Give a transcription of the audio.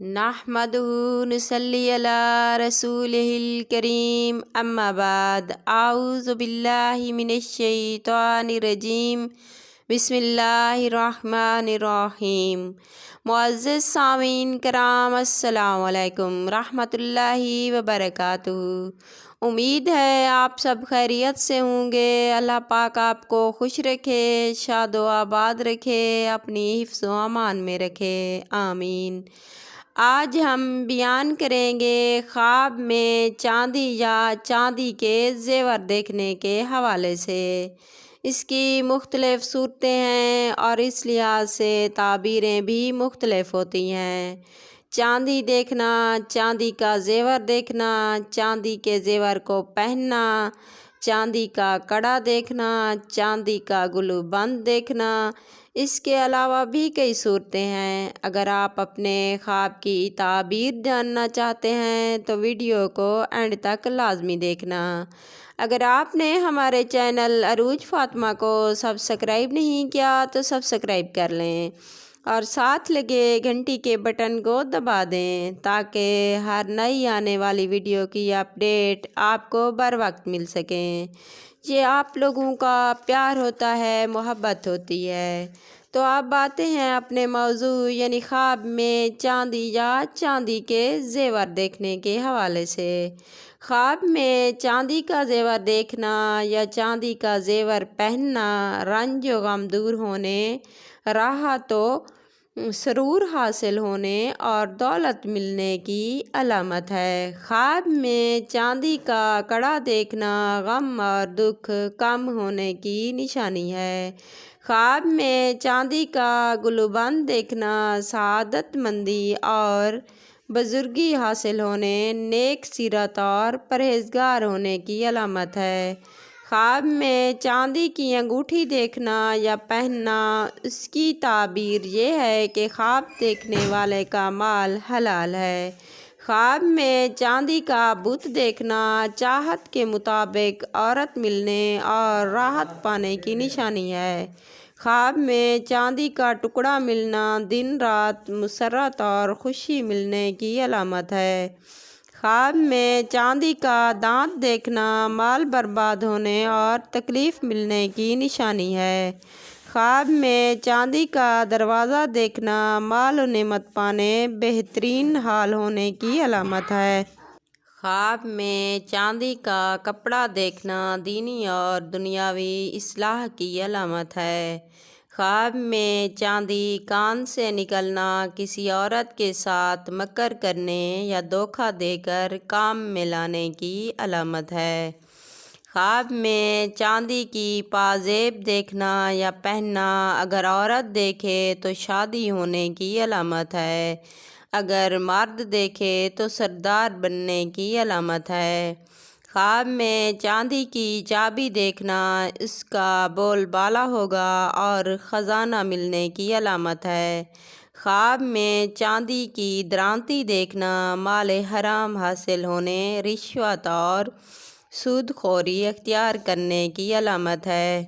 نحمدہ نصلی علی رسولہ الکریم اما بعد اعوذ باللہ من الشیطان الرجیم بسم اللہ الرحمن الرحیم۔ معزز سامعین کرام، السلام علیکم رحمۃ اللہ وبرکاتہ۔ امید ہے آپ سب خیریت سے ہوں گے۔ اللہ پاک آپ کو خوش رکھے، شاد و آباد رکھے، اپنی حفظ و امان میں رکھے، آمین۔ آج ہم بیان کریں گے خواب میں چاندی یا چاندی کے زیور دیکھنے کے حوالے سے۔ اس کی مختلف صورتیں ہیں اور اس لحاظ سے تعبیریں بھی مختلف ہوتی ہیں۔ چاندی دیکھنا، چاندی کا زیور دیکھنا، چاندی کے زیور کو پہننا، چاندی کا کڑا دیکھنا، چاندی کا گلو بند دیکھنا، اس کے علاوہ بھی کئی صورتیں ہیں۔ اگر آپ اپنے خواب کی تعبیر جاننا چاہتے ہیں تو ویڈیو کو اینڈ تک لازمی دیکھنا۔ اگر آپ نے ہمارے چینل عروج فاطمہ کو سبسکرائب نہیں کیا تو سبسکرائب کر لیں اور ساتھ لگے گھنٹی کے بٹن کو دبا دیں تاکہ ہر نئی آنے والی ویڈیو کی اپڈیٹ آپ کو بر وقت مل سکیں۔ یہ آپ لوگوں کا پیار ہوتا ہے، محبت ہوتی ہے۔ تو اب آتے ہیں اپنے موضوع یعنی خواب میں چاندی یا چاندی کے زیور دیکھنے کے حوالے سے۔ خواب میں چاندی کا زیور دیکھنا یا چاندی کا زیور پہننا رنج و غم دور ہونے، راحت و سرور حاصل ہونے اور دولت ملنے کی علامت ہے۔ خواب میں چاندی کا کڑا دیکھنا غم اور دکھ کم ہونے کی نشانی ہے۔ خواب میں چاندی کا گلوبند دیکھنا سعادت مندی اور بزرگی حاصل ہونے، نیک سیرت اور پرہیزگار ہونے کی علامت ہے۔ خواب میں چاندی کی انگوٹھی دیکھنا یا پہننا، اس کی تعبیر یہ ہے کہ خواب دیکھنے والے کا مال حلال ہے۔ خواب میں چاندی کا بت دیکھنا چاہت کے مطابق عورت ملنے اور راحت پانے کی نشانی ہے۔ خواب میں چاندی کا ٹکڑا ملنا دن رات مسرت اور خوشی ملنے کی علامت ہے۔ خواب میں چاندی کا دانت دیکھنا مال برباد ہونے اور تکلیف ملنے کی نشانی ہے۔ خواب میں چاندی کا دروازہ دیکھنا مال و نعمت پانے، بہترین حال ہونے کی علامت ہے۔ خواب میں چاندی کا کپڑا دیکھنا دینی اور دنیاوی اصلاح کی علامت ہے۔ خواب میں چاندی کان سے نکلنا کسی عورت کے ساتھ مکر کرنے یا دھوکہ دے کر کام میں لانے کی علامت ہے۔ خواب میں چاندی کی پازیب دیکھنا یا پہننا اگر عورت دیکھے تو شادی ہونے کی علامت ہے، اگر مرد دیکھے تو سردار بننے کی علامت ہے۔ خواب میں چاندی کی چابی دیکھنا اس کا بول بالا ہوگا اور خزانہ ملنے کی علامت ہے۔ خواب میں چاندی کی درانتی دیکھنا مال حرام حاصل ہونے، رشوت اور سود خوری اختیار کرنے کی علامت ہے۔